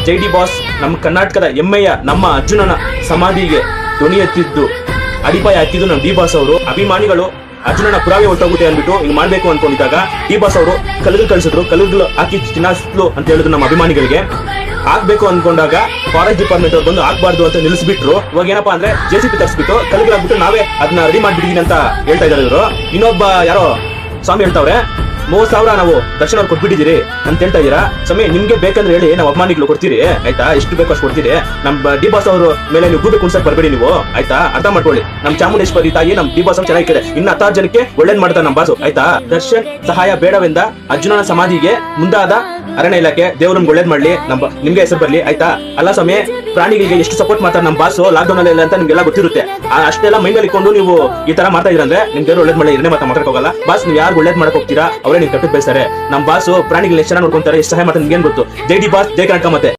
ಜೈ D boss ನಮ್ಮ ಕರ್ನಾಟಕದ ಹೆಮ್ಮೆಯ ನಮ್ಮ ಅರ್ಜುನನ ಸಮಾಧಿಗೆ ಧ್ವನಿ ಎತ್ತಿದ್ದು ಅಡಿಪಾಯ ಹಾಕಿದ್ದು ನಮ್ಮ ಡಿ ಬಾಸ್ ಅವರು. ಅಭಿಮಾನಿಗಳು ಅರ್ಜುನನ ಪುರಾವೆ ಹೊಟ್ಟೋಗುತ್ತೆ ಅಂದ್ಬಿಟ್ಟು ಹಿಂಗ್ ಮಾಡ್ಬೇಕು ಅನ್ಕೊಂಡಿದ್ದಾಗ ಡಿ ಬಾಸ್ ಅವರು ಕಲ್ಲುಗಳು ಕಳಿಸಿದ್ರು, ಕಲ್ಲುಗಳು ಹಾಕಿ ಚಿನ್ನಾಸ್ಲು ಅಂತ ಹೇಳಿದ್ರು ನಮ್ಮ ಅಭಿಮಾನಿಗಳಿಗೆ. ಆಗ್ಬೇಕು ಅನ್ಕೊಂಡಾಗ ಫಾರೆಸ್ಟ್ ಡಿಪಾರ್ಟ್ಮೆಂಟ್ ಅವ್ರು ಬಂದು ಆಗ್ಬಾರ್ದು ಅಂತ ನಿಲ್ಲಿಸ್ಬಿಟ್ರು. ಇವಾಗ ಏನಪ್ಪಾ ಅಂದ್ರೆ JCB ತರಿಸ್ಬಿಟ್ಟು ಕಲ್ಲುಗಳಾಗ್ಬಿಟ್ಟು ನಾವೇ ಅದನ್ನ ರೆಡಿ ಮಾಡ್ಬಿಟ್ಟಿದೀನಿ ಅಂತ ಹೇಳ್ತಾ ಇದಾರೆ ಇವರು. ಇನ್ನೊಬ್ಬ ಯಾರೋ ಸ್ವಾಮಿ ಹೇಳ್ತಾವ್ರೆ 30,000 ನಾವು ದರ್ಶನ ಅವ್ರು ಕೊಟ್ಬಿಟ್ಟಿದ್ದೀರಿ ಅಂತ ಹೇಳ್ತಾ ಇದೀರಾ. ಸ್ವಾಮಿ ನಿಮ್ಗೆ ಬೇಕಂದ್ರೆ ಹೇಳಿ, ನಾವು ಅಭಿಮಾನಿಗಳು ಕೊಡ್ತೀರಿ ಆಯ್ತಾ, ಎಷ್ಟು ಬೇಕು ಅಷ್ಟು ಕೊಡ್ತೀರಿ. ನಮ್ಮ ಡಿ ಬಾಸ್ ಅವರು ಮೇಲೆ ನೀವು ಗೂಬೆ ಕುಣ್ಸಕ್ ಬರ್ಬೇಡಿ ನೀವು ಆಯ್ತಾ, ಅರ್ಥ ಮಾಡ್ಕೊಳ್ಳಿ. ನಮ್ ಚಾಮುಂಡೇಶ್ವರಿ ತಾಯಿ ನಮ್ ಡಿ ಬಾಸ್ ಅವ್ರು ಚೆನ್ನಾಗಿದೆ, ಇನ್ನು 10 ಜನಕ್ಕೆ ಒಳ್ಳೇದ್ ಮಾಡ್ತಾರೆ ನಮ್ಮ ಬಾಸು ಆಯ್ತಾ. ದರ್ಶನ್ ಸಹಾಯ ಬೇಡವೆಂದ ಅರ್ಜುನನ ಸಮಾಧಿಗೆ ಮುಂದಾದ ಅರಣ್ಯ ಇಲಾಖೆ ದೇವ್ರನ್ ಒಳ್ಳೇದ್ ಮಾಡ್ಲಿ, ನಿಮ್ಗೆ ಹೆಸರು ಬರ್ಲಿ ಆಯ್ತಾ. ಅಲ್ಲ ಸ್ವಾಮಿ, ಪ್ರಾಣಿಗಳಿಗೆ ಎಷ್ಟು ಸಪೋರ್ಟ್ ಮಾಡ್ತಾರೆ ನಮ್ಮ ಬಾಸು ಲಾಕ್ಡೌನ್ ಅಲ್ಲಿ ಅಂತ ನಿಮ್ಗೆಲ್ಲ ಗೊತ್ತಿರುತ್ತೆ. ಅಷ್ಟೆಲ್ಲ ಮೈಂಡ್ ಅಲ್ಲಿ ಇಟ್ಕೊಂಡು ನೀವು ಈ ತರ ಮಾಡ್ತಾ ಇದ್ರಂದ್ರೆ ನಿಮ್ ದೇವ್ರು ಒಳ್ಳೇದ್ ಮಾಡಿ ಎರಡನೇ ಮಾತಾ ಮಾತಾಡಕ್ ಹೋಗಲ್ಲ. ಬಾಸ್ ನೀವು ಯಾರು ಒಳ್ಳೇದ್ ಮಾಡಕ್ ಹೋಗ್ತೀರಾ ಅವರೇ ನೀವು ಕಟ್ಟದ್ ಬಯಸ್ತಾರೆ. ನಮ್ಮ ಬಾಸು ಪ್ರಾಣಿಗಳನ್ನ ಎಷ್ಟು ಚೆನ್ನಾಗಿ ನೋಡ್ಕೊಂತಾರೆ, ಎಷ್ಟು ಸಹಾಯ ಮಾಡ್ತಾರೆ ನಿಮ್ಗೆ ಗೊತ್ತು. ಜೈ ಡಿ ಬಾಸ್, ಜೈ ಕರ್ನಾಟಕ. ಮತ್ತೆ